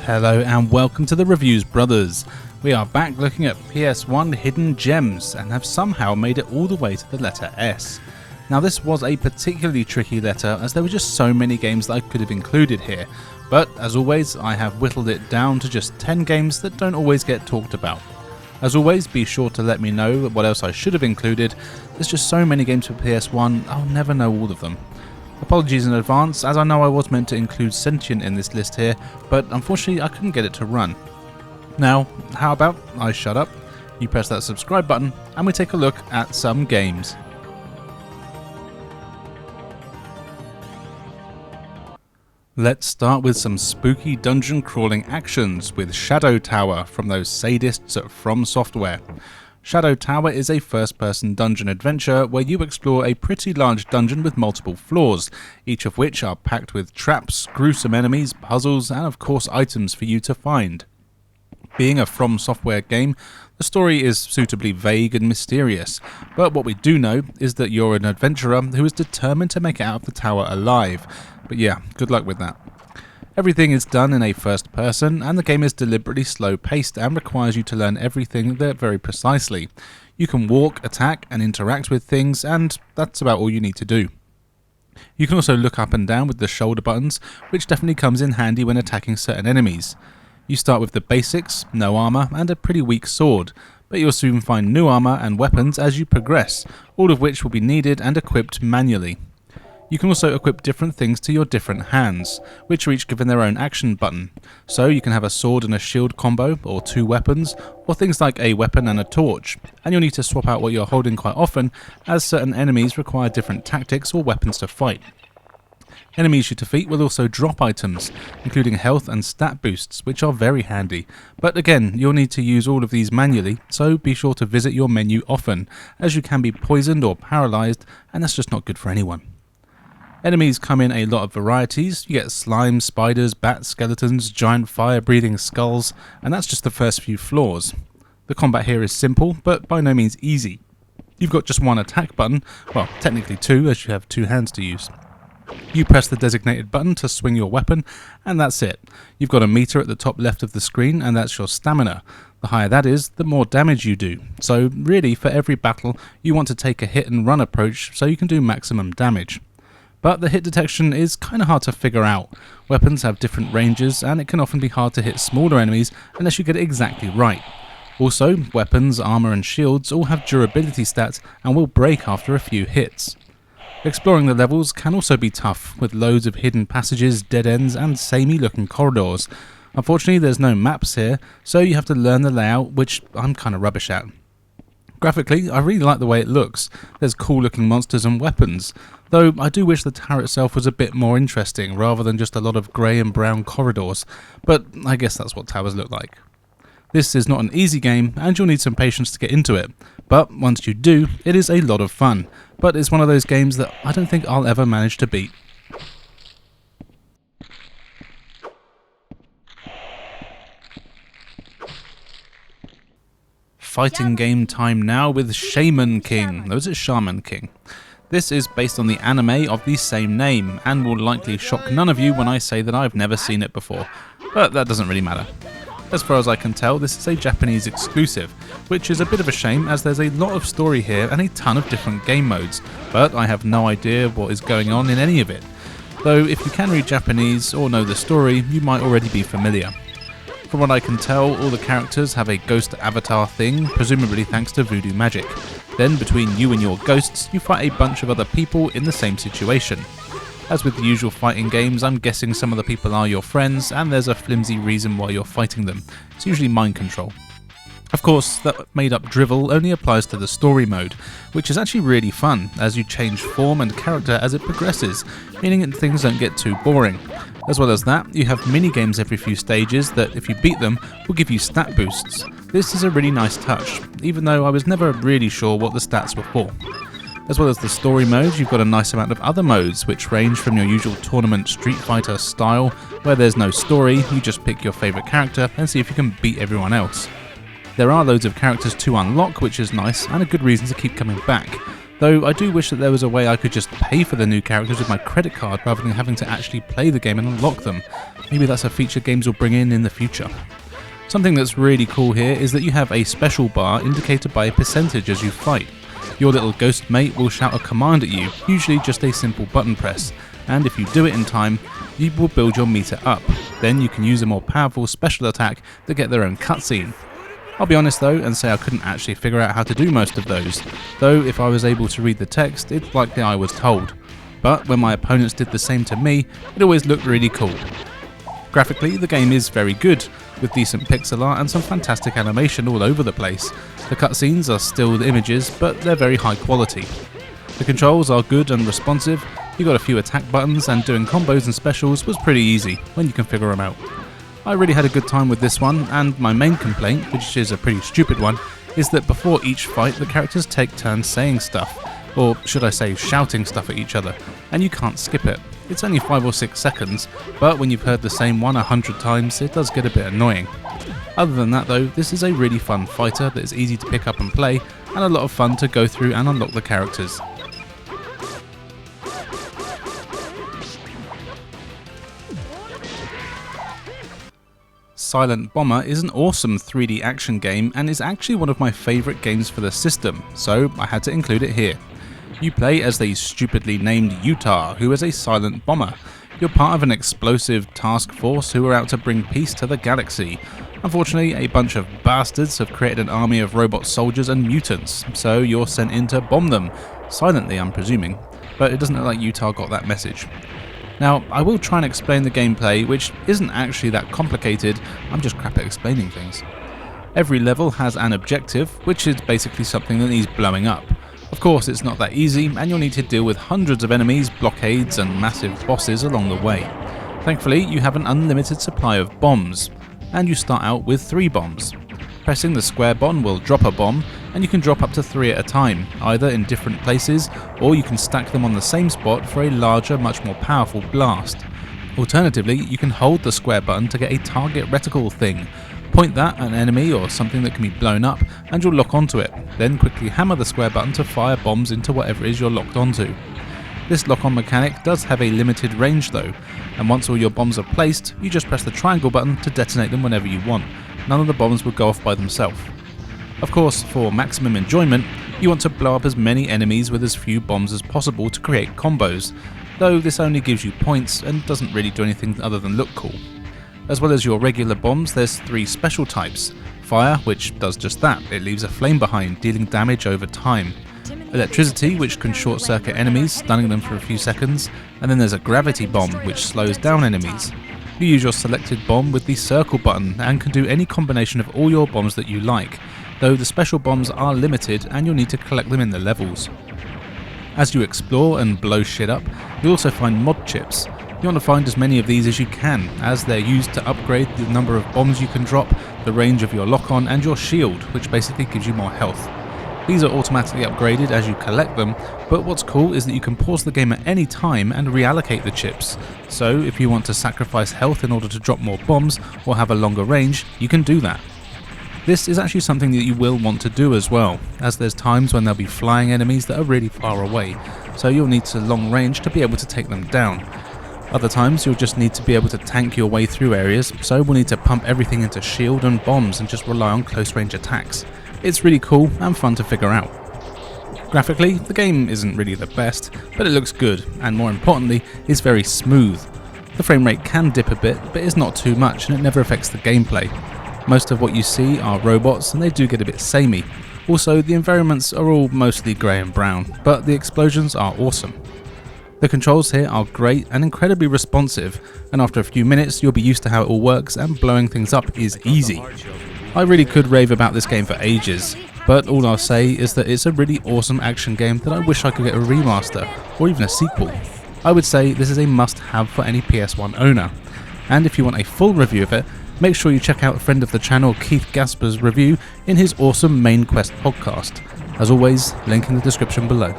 Hello and welcome to the Reviews Brothers. We are back looking at PS1 Hidden Gems and have somehow made it all the way to the letter S. Now this was a particularly tricky letter as there were just so many games that I could have included here, but as always I have whittled it down to just 10 games that don't always get talked about. As always, be sure to let me know what else I should have included. There's just so many games for PS1, I'll never know all of them. Apologies in advance, as I know I was meant to include Sentient in this list here, but unfortunately I couldn't get it to run. Now, how about I shut up, you press that subscribe button, and we take a look at some games. Let's start with some spooky dungeon crawling actions with Shadow Tower from those sadists at From Software. Shadow Tower is a first-person dungeon adventure where you explore a pretty large dungeon with multiple floors, each of which are packed with traps, gruesome enemies, puzzles, and of course items for you to find. Being a From Software game, the story is suitably vague and mysterious, but what we do know is that you're an adventurer who is determined to make it out of the tower alive. But yeah, good luck with that. Everything is done in a first person, and the game is deliberately slow paced and requires you to learn everything there very precisely. You can walk, attack and interact with things, and that's about all you need to do. You can also look up and down with the shoulder buttons, which definitely comes in handy when attacking certain enemies. You start with the basics, no armour and a pretty weak sword, but you'll soon find new armour and weapons as you progress, all of which will be needed and equipped manually. You can also equip different things to your different hands, which are each given their own action button. So you can have a sword and a shield combo, or two weapons, or things like a weapon and a torch, and you'll need to swap out what you're holding quite often, as certain enemies require different tactics or weapons to fight. Enemies you defeat will also drop items, including health and stat boosts, which are very handy, but again, you'll need to use all of these manually, so be sure to visit your menu often, as you can be poisoned or paralysed, and that's just not good for anyone. Enemies come in a lot of varieties. You get slime, spiders, bats, skeletons, giant fire-breathing skulls, and that's just the first few floors. The combat here is simple, but by no means easy. You've got just one attack button, well, technically two, as you have two hands to use. You press the designated button to swing your weapon, and that's it. You've got a meter at the top left of the screen, and that's your stamina. The higher that is, the more damage you do. So really, for every battle, you want to take a hit and run approach so you can do maximum damage. But the hit detection is kinda hard to figure out. Weapons have different ranges, and it can often be hard to hit smaller enemies unless you get it exactly right. Also, weapons, armor and shields all have durability stats and will break after a few hits. Exploring the levels can also be tough, with loads of hidden passages, dead ends and samey looking corridors. Unfortunately there's no maps here, so you have to learn the layout, which I'm kinda rubbish at. Graphically, I really like the way it looks. There's cool looking monsters and weapons, though I do wish the tower itself was a bit more interesting rather than just a lot of grey and brown corridors, but I guess that's what towers look like. This is not an easy game and you'll need some patience to get into it, but once you do, it is a lot of fun, but it's one of those games that I don't think I'll ever manage to beat. Fighting game time now with Shaman King. No, is it Shaman King? This is based on the anime of the same name, and will likely shock none of you when I say that I've never seen it before, but that doesn't really matter. As far as I can tell, this is a Japanese exclusive, which is a bit of a shame as there's a lot of story here and a ton of different game modes, but I have no idea what is going on in any of it. Though if you can read Japanese or know the story, you might already be familiar. From what I can tell, all the characters have a ghost avatar thing, presumably thanks to voodoo magic. Then between you and your ghosts, you fight a bunch of other people in the same situation. As with the usual fighting games, I'm guessing some of the people are your friends, and there's a flimsy reason why you're fighting them. It's usually mind control. Of course, that made up drivel only applies to the story mode, which is actually really fun, as you change form and character as it progresses, meaning that things don't get too boring. As well as that, you have mini-games every few stages that, if you beat them, will give you stat boosts. This is a really nice touch, even though I was never really sure what the stats were for. As well as the story mode, you've got a nice amount of other modes, which range from your usual tournament Street Fighter style, where there's no story, you just pick your favourite character and see if you can beat everyone else. There are loads of characters to unlock, which is nice, and a good reason to keep coming back. Though I do wish that there was a way I could just pay for the new characters with my credit card rather than having to actually play the game and unlock them. Maybe that's a feature games will bring in the future. Something that's really cool here is that you have a special bar indicated by a percentage as you fight. Your little ghost mate will shout a command at you, usually just a simple button press, and if you do it in time, you will build your meter up. Then you can use a more powerful special attack to get their own cutscene. I'll be honest though and say I couldn't actually figure out how to do most of those, though if I was able to read the text, it's likely I was told. But when my opponents did the same to me, it always looked really cool. Graphically, the game is very good, with decent pixel art and some fantastic animation all over the place. The cutscenes are still images, but they're very high quality. The controls are good and responsive, you got a few attack buttons, and doing combos and specials was pretty easy when you can figure them out. I really had a good time with this one, and my main complaint, which is a pretty stupid one, is that before each fight the characters take turns saying stuff, or should I say shouting stuff at each other, and you can't skip it. It's only 5 or 6 seconds, but when you've heard the same one 100 times it does get a bit annoying. Other than that though, this is a really fun fighter that is easy to pick up and play, and a lot of fun to go through and unlock the characters. Silent Bomber is an awesome 3D action game and is actually one of my favourite games for the system, so I had to include it here. You play as the stupidly named Utah, who is a silent bomber. You're part of an explosive task force who are out to bring peace to the galaxy. Unfortunately, a bunch of bastards have created an army of robot soldiers and mutants, so you're sent in to bomb them. Silently, I'm presuming, but it doesn't look like Utah got that message. Now, I will try and explain the gameplay, which isn't actually that complicated, I'm just crap at explaining things. Every level has an objective, which is basically something that needs blowing up. Of course, it's not that easy, and you'll need to deal with hundreds of enemies, blockades, and massive bosses along the way. Thankfully, you have an unlimited supply of bombs, and you start out with 3 bombs. Pressing the square button will drop a bomb, and you can drop up to 3 at a time, either in different places, or you can stack them on the same spot for a larger, much more powerful blast. Alternatively, you can hold the square button to get a target reticle thing. Point that at an enemy or something that can be blown up, and you'll lock onto it, then quickly hammer the square button to fire bombs into whatever it is you're locked onto. This lock-on mechanic does have a limited range though, and once all your bombs are placed, you just press the triangle button to detonate them whenever you want. None of the bombs will go off by themselves. Of course, for maximum enjoyment, you want to blow up as many enemies with as few bombs as possible to create combos, though this only gives you points and doesn't really do anything other than look cool. As well as your regular bombs, there's 3 special types. Fire, which does just that, it leaves a flame behind, dealing damage over time. Electricity, which can short circuit enemies, stunning them for a few seconds, and then there's a gravity bomb, which slows down enemies. You use your selected bomb with the circle button and can do any combination of all your bombs that you like, though the special bombs are limited and you'll need to collect them in the levels. As you explore and blow shit up, you'll also find mod chips. You want to find as many of these as you can, as they're used to upgrade the number of bombs you can drop, the range of your lock-on, and your shield, which basically gives you more health. These are automatically upgraded as you collect them, but what's cool is that you can pause the game at any time and reallocate the chips. So if you want to sacrifice health in order to drop more bombs or have a longer range, you can do that. This is actually something that you will want to do as well, as there's times when there'll be flying enemies that are really far away, so you'll need to long range to be able to take them down. Other times you'll just need to be able to tank your way through areas, so we'll need to pump everything into shield and bombs and just rely on close range attacks. It's really cool and fun to figure out. Graphically, the game isn't really the best, but it looks good, and more importantly, is very smooth. The frame rate can dip a bit, but it's not too much and it never affects the gameplay. Most of what you see are robots and they do get a bit samey. Also, the environments are all mostly grey and brown, but the explosions are awesome. The controls here are great and incredibly responsive, and after a few minutes you'll be used to how it all works and blowing things up is easy. I really could rave about this game for ages, but all I'll say is that it's a really awesome action game that I wish I could get a remaster, or even a sequel. I would say this is a must-have for any PS1 owner, and if you want a full review of it, make sure you check out a friend of the channel Keith Gasper's review in his awesome Main Quest podcast. As always, link in the description below.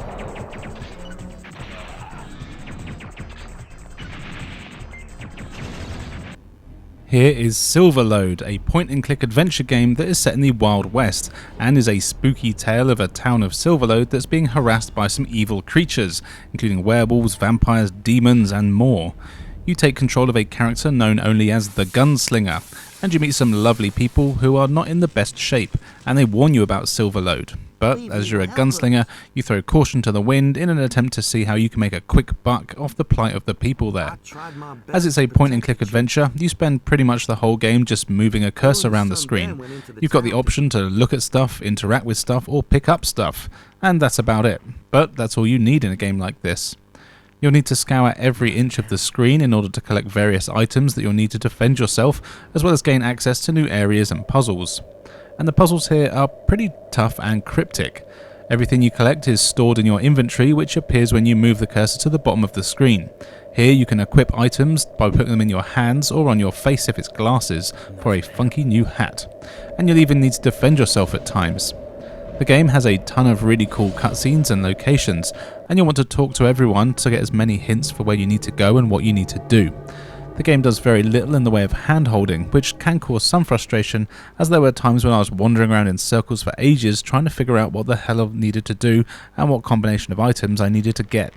Here is Silverload, a point-and-click adventure game that is set in the Wild West, and is a spooky tale of a town of Silverload that's being harassed by some evil creatures, including werewolves, vampires, demons, and more. you take control of a character known only as the Gunslinger, and you meet some lovely people who are not in the best shape, and they warn you about Silverload. But as you're a gunslinger, you throw caution to the wind in an attempt to see how you can make a quick buck off the plight of the people there. As it's a point-and-click adventure, you spend pretty much the whole game just moving a cursor around the screen. You've got the option to look at stuff, interact with stuff, or pick up stuff, and that's about it. But that's all you need in a game like this. You'll need to scour every inch of the screen in order to collect various items that you'll need to defend yourself, as well as gain access to new areas and puzzles. And the puzzles here are pretty tough and cryptic. Everything you collect is stored in your inventory, which appears when you move the cursor to the bottom of the screen. Here you can equip items by putting them in your hands or on your face if it's glasses for a funky new hat. And you'll even need to defend yourself at times. The game has a ton of really cool cutscenes and locations, and you'll want to talk to everyone to get as many hints for where you need to go and what you need to do. The game does very little in the way of hand-holding, which can cause some frustration, as there were times when I was wandering around in circles for ages trying to figure out what the hell I needed to do and what combination of items I needed to get.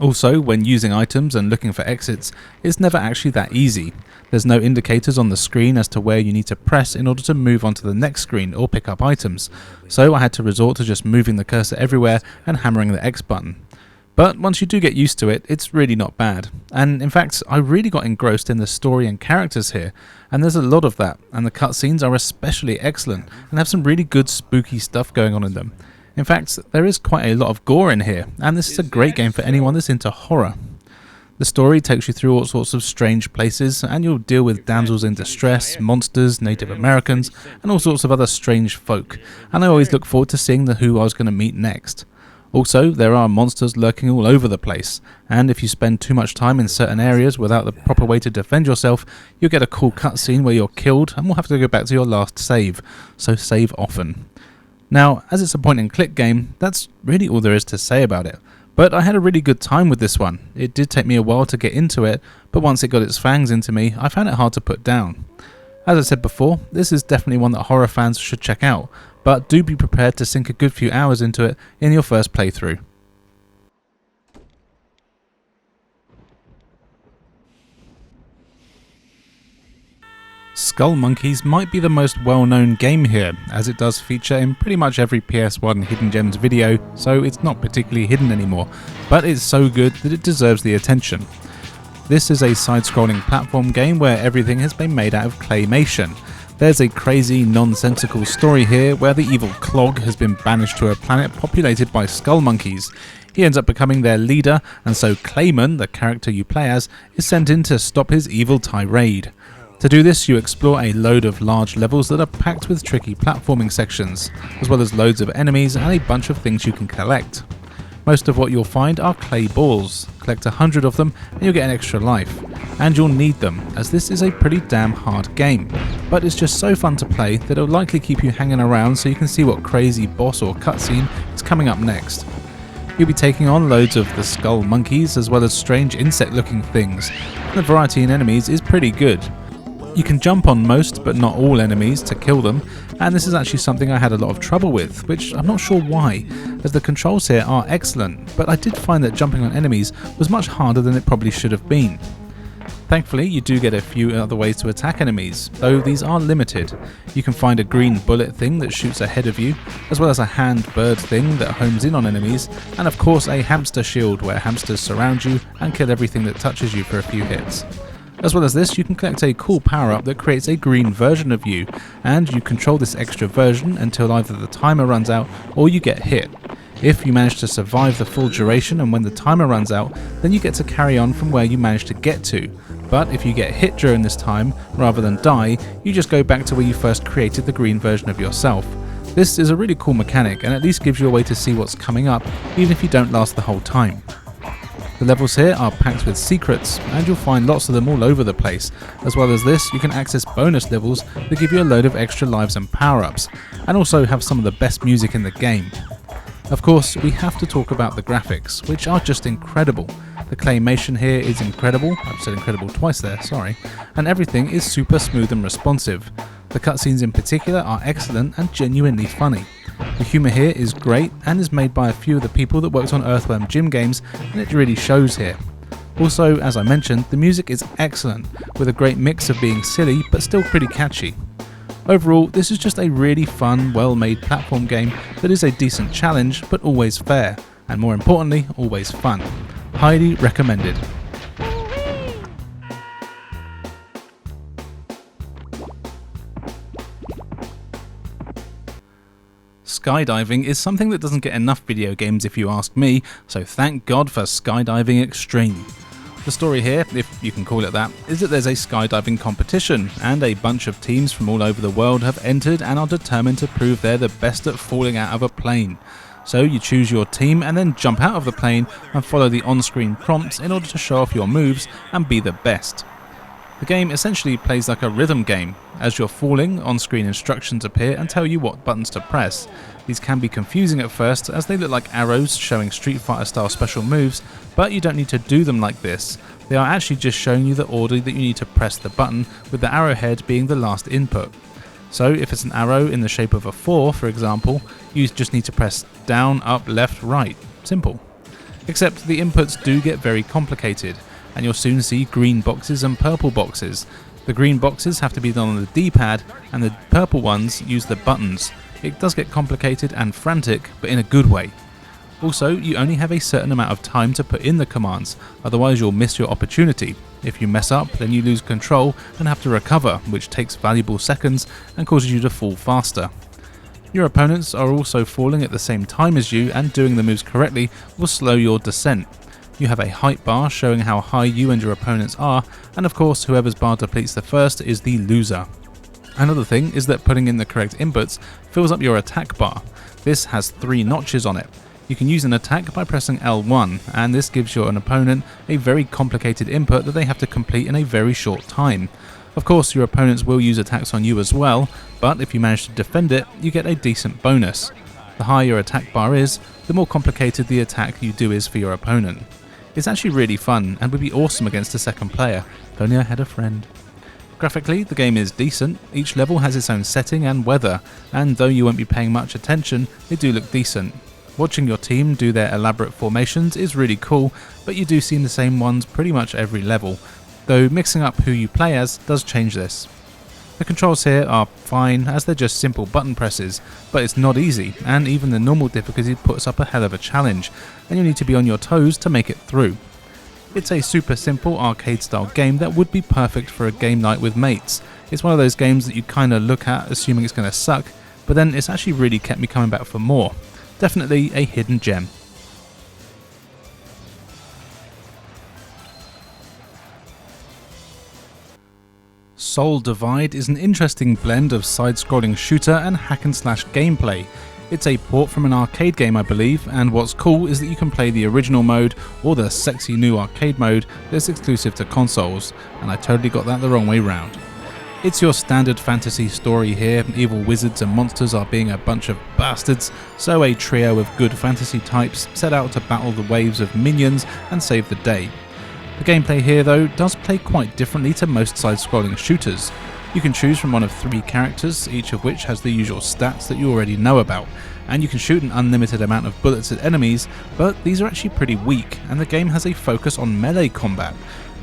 Also, when using items and looking for exits, it's never actually that easy. There's no indicators on the screen as to where you need to press in order to move on to the next screen or pick up items, so I had to resort to just moving the cursor everywhere and hammering the X button. But once you do get used to it, it's really not bad. And in fact, I really got engrossed in the story and characters here, and there's a lot of that, and the cutscenes are especially excellent and have some really good spooky stuff going on in them. In fact, there is quite a lot of gore in here, and this is a great game for anyone that's into horror. The story takes you through all sorts of strange places, and you'll deal with damsels in distress, monsters, Native Americans, and all sorts of other strange folk, and I always look forward to seeing who I was going to meet next. Also, there are monsters lurking all over the place, and if you spend too much time in certain areas without the proper way to defend yourself, you'll get a cool cutscene where you're killed and will have to go back to your last save, so save often. Now, as it's a point-and-click game, that's really all there is to say about it, but I had a really good time with this one. It did take me a while to get into it, but once it got its fangs into me, I found it hard to put down. As I said before, this is definitely one that horror fans should check out, but do be prepared to sink a good few hours into it in your first playthrough. Skullmonkeys might be the most well-known game here, as it does feature in pretty much every PS1 Hidden Gems video, so it's not particularly hidden anymore, but it's so good that it deserves the attention. This is a side-scrolling platform game where everything has been made out of claymation. There's a crazy, nonsensical story here where the evil Clog has been banished to a planet populated by Skullmonkeys. He ends up becoming their leader, and so Clayman, the character you play as, is sent in to stop his evil tirade. To do this, you explore a load of large levels that are packed with tricky platforming sections, as well as loads of enemies and a bunch of things you can collect. Most of what you'll find are clay balls. Collect 100 of them and you'll get an extra life. And you'll need them, as this is a pretty damn hard game. But it's just so fun to play that it'll likely keep you hanging around so you can see what crazy boss or cutscene is coming up next. You'll be taking on loads of the Skullmonkeys as well as strange insect looking things, and the variety in enemies is pretty good. You can jump on most but not all enemies to kill them, and this is actually something I had a lot of trouble with, which I'm not sure why, as the controls here are excellent, but I did find that jumping on enemies was much harder than it probably should have been. Thankfully, you do get a few other ways to attack enemies, though these are limited. You can find a green bullet thing that shoots ahead of you, as well as a hand bird thing that homes in on enemies, and of course a hamster shield where hamsters surround you and kill everything that touches you for a few hits. As well as this, you can collect a cool power-up that creates a green version of you, and you control this extra version until either the timer runs out or you get hit. If you manage to survive the full duration and when the timer runs out, then you get to carry on from where you managed to get to. But if you get hit during this time, rather than die, you just go back to where you first created the green version of yourself. This is a really cool mechanic and at least gives you a way to see what's coming up, even if you don't last the whole time. The levels here are packed with secrets, and you'll find lots of them all over the place. As well as this, you can access bonus levels that give you a load of extra lives and power-ups, and also have some of the best music in the game. Of course, we have to talk about the graphics, which are just incredible. The claymation here is incredible, I've said incredible twice there, sorry, and everything is super smooth and responsive. The cutscenes in particular are excellent and genuinely funny. The humour here is great and is made by a few of the people that worked on Earthworm Jim games, and it really shows here. Also, as I mentioned, the music is excellent, with a great mix of being silly but still pretty catchy. Overall, this is just a really fun, well-made platform game that is a decent challenge but always fair, and more importantly, always fun. Highly recommended. Skydiving is something that doesn't get enough video games if you ask me, so thank God for Skydiving Extreme. The story here, if you can call it that, is that there's a skydiving competition, and a bunch of teams from all over the world have entered and are determined to prove they're the best at falling out of a plane. So you choose your team and then jump out of the plane and follow the on-screen prompts in order to show off your moves and be the best. The game essentially plays like a rhythm game. As you're falling, on-screen instructions appear and tell you what buttons to press. These can be confusing at first as they look like arrows showing Street Fighter style special moves, but you don't need to do them like this. They are actually just showing you the order that you need to press the button, with the arrowhead being the last input. So if it's an arrow in the shape of a 4, for example, you just need to press down, up, left, right. Simple. Except the inputs do get very complicated, and you'll soon see green boxes and purple boxes. The green boxes have to be done on the D-pad, and the purple ones use the buttons. It does get complicated and frantic, but in a good way. Also, you only have a certain amount of time to put in the commands, otherwise you'll miss your opportunity. If you mess up, then you lose control and have to recover, which takes valuable seconds and causes you to fall faster. Your opponents are also falling at the same time as you, and doing the moves correctly will slow your descent. You have a height bar showing how high you and your opponents are, and of course whoever's bar depletes the first is the loser. Another thing is that putting in the correct inputs fills up your attack bar. This has 3 notches on it. You can use an attack by pressing L1, and this gives your opponent a very complicated input that they have to complete in a very short time. Of course, your opponents will use attacks on you as well, but if you manage to defend it, you get a decent bonus. The higher your attack bar is, the more complicated the attack you do is for your opponent. It's actually really fun and would be awesome against a second player, if only I had a friend. Graphically, the game is decent. Each level has its own setting and weather, and though you won't be paying much attention, they do look decent. Watching your team do their elaborate formations is really cool, but you do see the same ones pretty much every level, though mixing up who you play as does change this. The controls here are fine as they're just simple button presses, but it's not easy, and even the normal difficulty puts up a hell of a challenge, and you need to be on your toes to make it through. It's a super simple arcade style game that would be perfect for a game night with mates. It's one of those games that you kinda look at assuming it's gonna suck, but then it's actually really kept me coming back for more. Definitely a hidden gem. Soul Divide is an interesting blend of side-scrolling shooter and hack-and-slash gameplay. It's a port from an arcade game, I believe, and what's cool is that you can play the original mode or the sexy new arcade mode that's exclusive to consoles, and I totally got that the wrong way round. It's your standard fantasy story here. Evil wizards and monsters are being a bunch of bastards, so a trio of good fantasy types set out to battle the waves of minions and save the day. The gameplay here though does play quite differently to most side-scrolling shooters. You can choose from one of 3 characters, each of which has the usual stats that you already know about, and you can shoot an unlimited amount of bullets at enemies, but these are actually pretty weak, and the game has a focus on melee combat.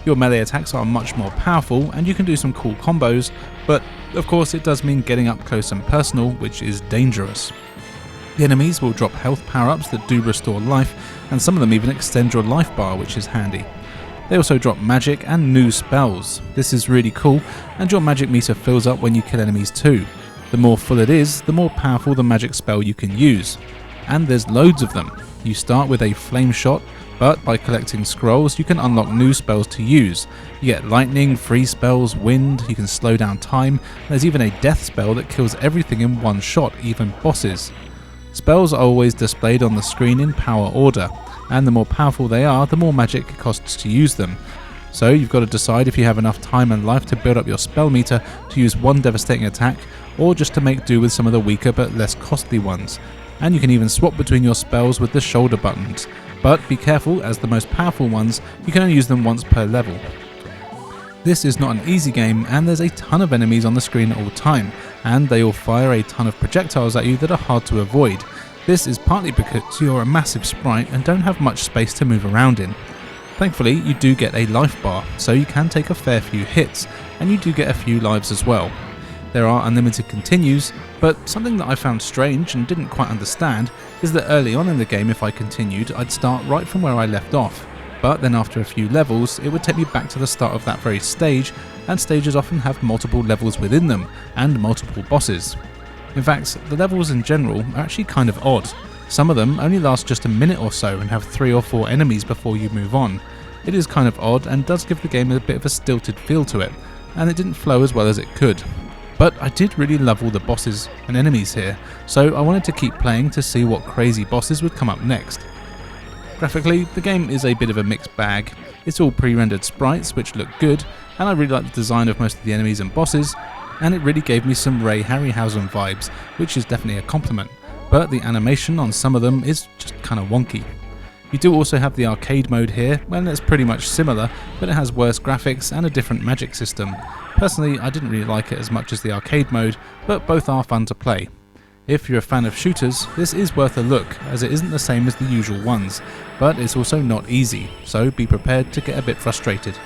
Your melee attacks are much more powerful and you can do some cool combos, but of course it does mean getting up close and personal, which is dangerous. The enemies will drop health power-ups that do restore life, and some of them even extend your life bar, which is handy. They also drop magic and new spells. This is really cool, and your magic meter fills up when you kill enemies too. The more full it is, the more powerful the magic spell you can use. And there's loads of them. You start with a flame shot, but by collecting scrolls you can unlock new spells to use. You get lightning, freeze spells, wind, you can slow down time, and there's even a death spell that kills everything in one shot, even bosses. Spells are always displayed on the screen in power order, and the more powerful they are, the more magic it costs to use them. So you've got to decide if you have enough time and life to build up your spell meter to use one devastating attack, or just to make do with some of the weaker but less costly ones. And you can even swap between your spells with the shoulder buttons, but be careful as the most powerful ones, you can only use them once per level. This is not an easy game, and there's a ton of enemies on the screen at all time, and they all fire a ton of projectiles at you that are hard to avoid. This is partly because you're a massive sprite and don't have much space to move around in. Thankfully, you do get a life bar, so you can take a fair few hits, and you do get a few lives as well. There are unlimited continues, but something that I found strange and didn't quite understand is that early on in the game, if I continued, I'd start right from where I left off. But then after a few levels, it would take me back to the start of that very stage, and stages often have multiple levels within them, and multiple bosses. In fact, the levels in general are actually kind of odd. Some of them only last just a minute or so and have 3 or 4 enemies before you move on. It is kind of odd and does give the game a bit of a stilted feel to it, and it didn't flow as well as it could. But I did really love all the bosses and enemies here, so I wanted to keep playing to see what crazy bosses would come up next. Graphically, the game is a bit of a mixed bag. It's all pre-rendered sprites which look good, and I really like the design of most of the enemies and bosses, and it really gave me some Ray Harryhausen vibes, which is definitely a compliment. But the animation on some of them is just kind of wonky. You do also have the arcade mode here, and it's pretty much similar, but it has worse graphics and a different magic system. Personally, I didn't really like it as much as the arcade mode, but both are fun to play. If you're a fan of shooters, this is worth a look, as it isn't the same as the usual ones, but it's also not easy, so be prepared to get a bit frustrated.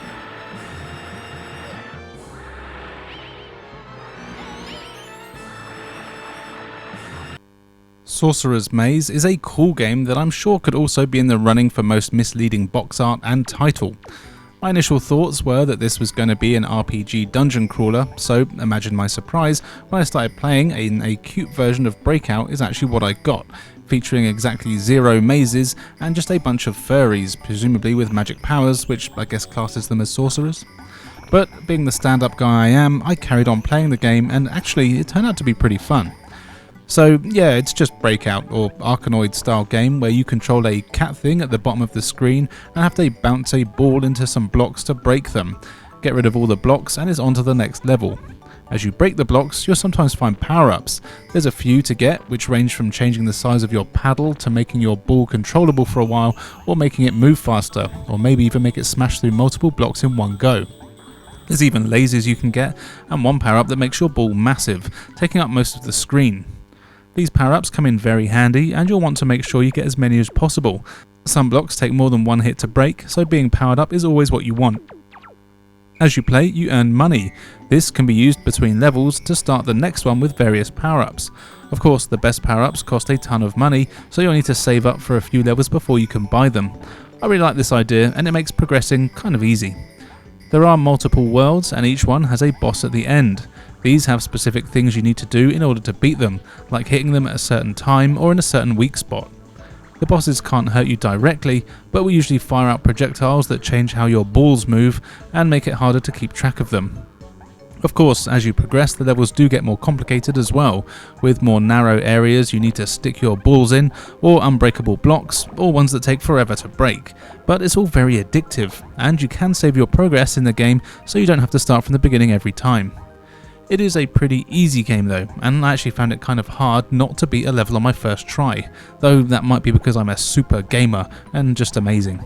Sorcerer's Maze is a cool game that I'm sure could also be in the running for most misleading box art and title. My initial thoughts were that this was going to be an RPG dungeon crawler, so imagine my surprise when I started playing and a cute version of Breakout is actually what I got, featuring exactly 0 mazes and just a bunch of furries, presumably with magic powers, which I guess classes them as sorcerers. But being the stand-up guy I am, I carried on playing the game and actually it turned out to be pretty fun. So yeah, it's just Breakout, or Arkanoid style game where you control a cat thing at the bottom of the screen and have to bounce a ball into some blocks to break them. Get rid of all the blocks and it's on to the next level. As you break the blocks, you'll sometimes find power-ups. There's a few to get, which range from changing the size of your paddle to making your ball controllable for a while, or making it move faster, or maybe even make it smash through multiple blocks in one go. There's even lasers you can get, and one power-up that makes your ball massive, taking up most of the screen. These power-ups come in very handy, and you'll want to make sure you get as many as possible. Some blocks take more than one hit to break, so being powered up is always what you want. As you play, you earn money. This can be used between levels to start the next one with various power-ups. Of course, the best power-ups cost a ton of money, so you'll need to save up for a few levels before you can buy them. I really like this idea, and it makes progressing kind of easy. There are multiple worlds, and each one has a boss at the end. These have specific things you need to do in order to beat them, like hitting them at a certain time or in a certain weak spot. The bosses can't hurt you directly, but will usually fire out projectiles that change how your balls move and make it harder to keep track of them. Of course, as you progress, the levels do get more complicated as well, with more narrow areas you need to stick your balls in, or unbreakable blocks, or ones that take forever to break. But it's all very addictive, and you can save your progress in the game so you don't have to start from the beginning every time. It is a pretty easy game though, and I actually found it kind of hard not to beat a level on my first try, though that might be because I'm a super gamer and just amazing.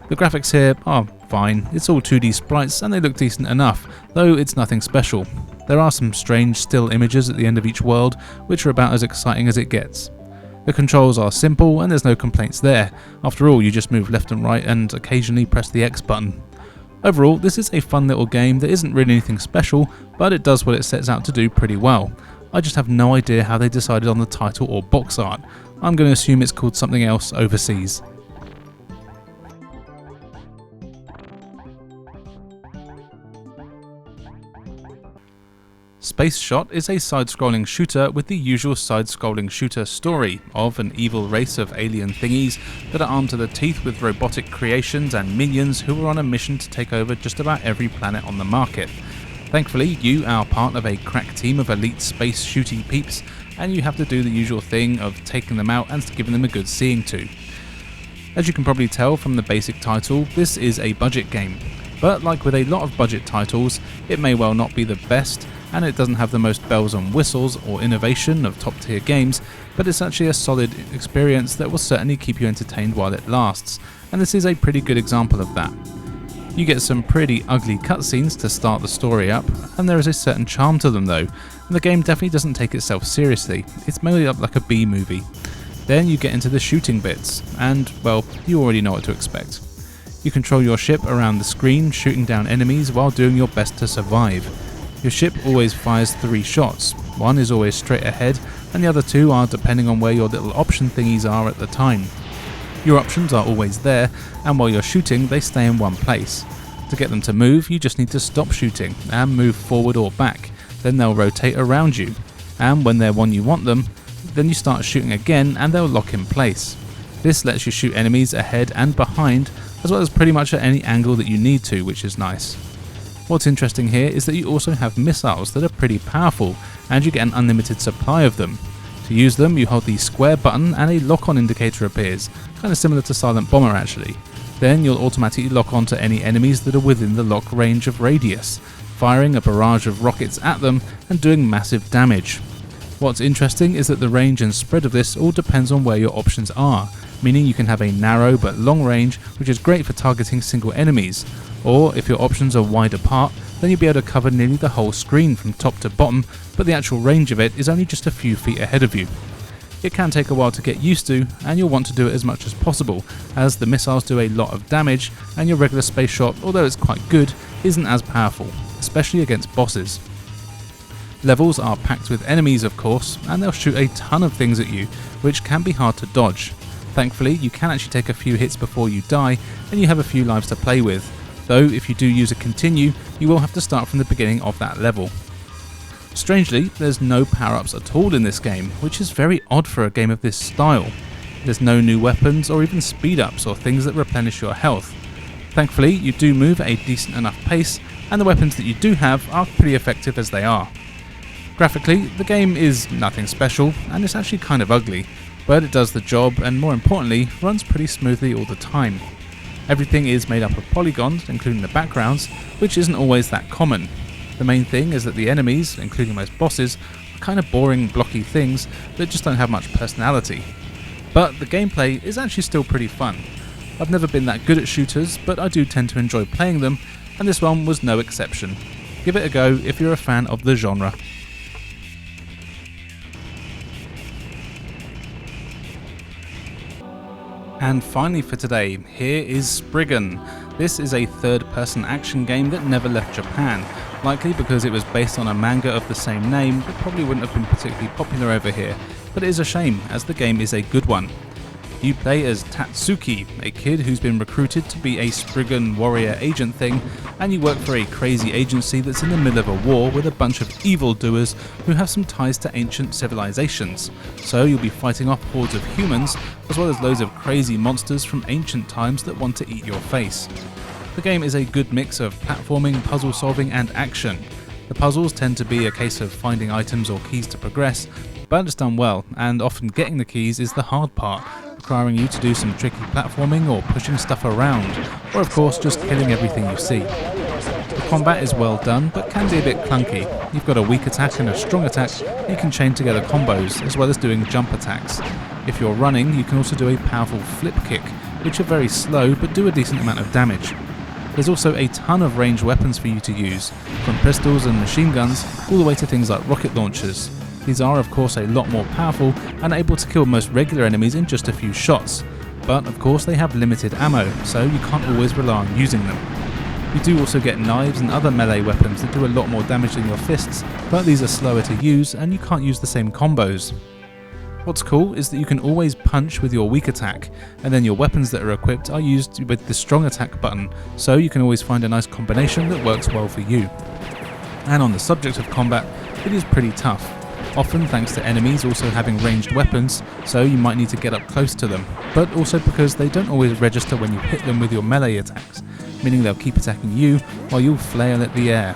The graphics here are fine, it's all 2D sprites and they look decent enough, though it's nothing special. There are some strange still images at the end of each world, which are about as exciting as it gets. The controls are simple and there's no complaints there, after all you just move left and right and occasionally press the X button. Overall, this is a fun little game that isn't really anything special, but it does what it sets out to do pretty well. I just have no idea how they decided on the title or box art. I'm going to assume it's called something else overseas. Space Shot is a side-scrolling shooter with the usual side-scrolling shooter story of an evil race of alien thingies that are armed to the teeth with robotic creations and minions who are on a mission to take over just about every planet on the market. Thankfully, you are part of a crack team of elite space shooty peeps, and you have to do the usual thing of taking them out and giving them a good seeing to. As you can probably tell from the basic title, this is a budget game. But like with a lot of budget titles, it may well not be the best, and it doesn't have the most bells and whistles or innovation of top tier games, but it's actually a solid experience that will certainly keep you entertained while it lasts, and this is a pretty good example of that. You get some pretty ugly cutscenes to start the story up, and there is a certain charm to them though, and the game definitely doesn't take itself seriously, it's made up like a B movie. Then you get into the shooting bits, and well, you already know what to expect. You control your ship around the screen, shooting down enemies while doing your best to survive. Your ship always fires 3 shots. One is always straight ahead, and the other 2 are depending on where your little option thingies are at the time. Your options are always there, and while you're shooting, they stay in one place. To get them to move, you just need to stop shooting and move forward or back. Then they'll rotate around you, and when they're one you want them, then you start shooting again and they'll lock in place. This lets you shoot enemies ahead and behind, as well as pretty much at any angle that you need to, which is nice. What's interesting here is that you also have missiles that are pretty powerful, and you get an unlimited supply of them. To use them, you hold the square button and a lock-on indicator appears, kind of similar to Silent Bomber actually. Then you'll automatically lock onto any enemies that are within the lock range of radius, firing a barrage of rockets at them and doing massive damage. What's interesting is that the range and spread of this all depends on where your options are, meaning you can have a narrow but long range, which is great for targeting single enemies, or if your options are wide apart, then you'll be able to cover nearly the whole screen from top to bottom, but the actual range of it is only just a few feet ahead of you. It can take a while to get used to, and you'll want to do it as much as possible, as the missiles do a lot of damage, and your regular space shot, although it's quite good, isn't as powerful, especially against bosses. Levels are packed with enemies of course, and they'll shoot a ton of things at you, which can be hard to dodge. Thankfully, you can actually take a few hits before you die, and you have a few lives to play with, though if you do use a continue, you will have to start from the beginning of that level. Strangely, there's no power-ups at all in this game, which is very odd for a game of this style. There's no new weapons or even speed-ups or things that replenish your health. Thankfully, you do move at a decent enough pace, and the weapons that you do have are pretty effective as they are. Graphically, the game is nothing special, and it's actually kind of ugly, but it does the job and more importantly, runs pretty smoothly all the time. Everything is made up of polygons, including the backgrounds, which isn't always that common. The main thing is that the enemies, including most bosses, are kind of boring, blocky things that just don't have much personality. But the gameplay is actually still pretty fun. I've never been that good at shooters, but I do tend to enjoy playing them, and this one was no exception. Give it a go if you're a fan of the genre. And finally for today, here is Spriggan. This is a third-person action game that never left Japan, likely because it was based on a manga of the same name that probably wouldn't have been particularly popular over here, but it is a shame as the game is a good one. You play as Tatsuki, a kid who's been recruited to be a Spriggan warrior agent thing, and you work for a crazy agency that's in the middle of a war with a bunch of evildoers who have some ties to ancient civilizations. So you'll be fighting off hordes of humans, as well as loads of crazy monsters from ancient times that want to eat your face. The game is a good mix of platforming, puzzle solving and action. The puzzles tend to be a case of finding items or keys to progress, but it's done well, and often getting the keys is the hard part, requiring you to do some tricky platforming or pushing stuff around, or of course just killing everything you see. The combat is well done, but can be a bit clunky. You've got a weak attack and a strong attack, and you can chain together combos, as well as doing jump attacks. If you're running, you can also do a powerful flip kick, which are very slow but do a decent amount of damage. There's also a ton of ranged weapons for you to use, from pistols and machine guns all the way to things like rocket launchers. These are of course a lot more powerful and able to kill most regular enemies in just a few shots, but of course they have limited ammo, so you can't always rely on using them. You do also get knives and other melee weapons that do a lot more damage than your fists, but these are slower to use and you can't use the same combos. What's cool is that you can always punch with your weak attack, and then your weapons that are equipped are used with the strong attack button, so you can always find a nice combination that works well for you. And on the subject of combat, it is pretty tough, often thanks to enemies also having ranged weapons, so you might need to get up close to them, but also because they don't always register when you hit them with your melee attacks, meaning they'll keep attacking you while you'll flail at the air.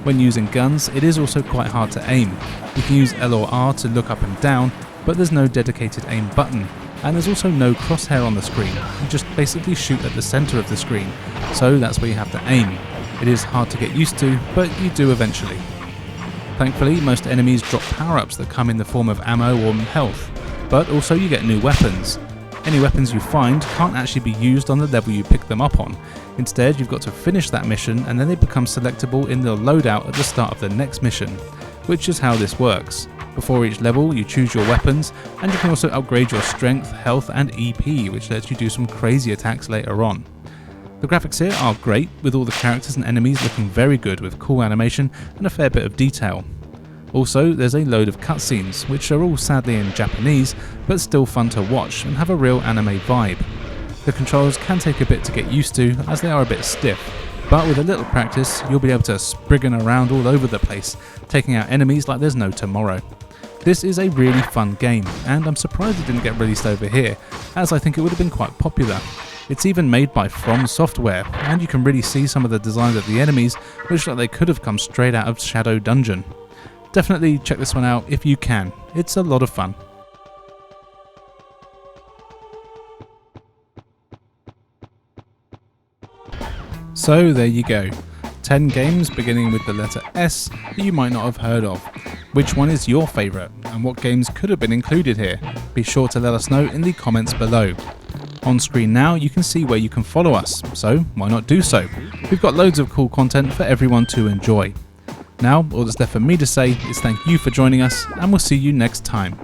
When using guns, it is also quite hard to aim. You can use L or R to look up and down, but there's no dedicated aim button, and there's also no crosshair on the screen. You just basically shoot at the centre of the screen, so that's where you have to aim. It is hard to get used to, but you do eventually. Thankfully, most enemies drop power-ups that come in the form of ammo or health, but also you get new weapons. Any weapons you find can't actually be used on the level you pick them up on. Instead, you've got to finish that mission and then they become selectable in the loadout at the start of the next mission, which is how this works. Before each level, you choose your weapons, and you can also upgrade your strength, health and EP, which lets you do some crazy attacks later on. The graphics here are great, with all the characters and enemies looking very good with cool animation and a fair bit of detail. Also, there's a load of cutscenes, which are all sadly in Japanese, but still fun to watch and have a real anime vibe. The controls can take a bit to get used to, as they are a bit stiff, but with a little practice, you'll be able to spriggan around all over the place, taking out enemies like there's no tomorrow. This is a really fun game, and I'm surprised it didn't get released over here, as I think it would have been quite popular. It's even made by From Software, and you can really see some of the designs of the enemies, which look like they could have come straight out of Shadow Dungeon. Definitely check this one out if you can, it's a lot of fun. So there you go, 10 games beginning with the letter S that you might not have heard of. Which one is your favourite, and what games could have been included here? Be sure to let us know in the comments below. On screen now you can see where you can follow us, so why not do so? We've got loads of cool content for everyone to enjoy. Now, all that's left for me to say is thank you for joining us, and we'll see you next time.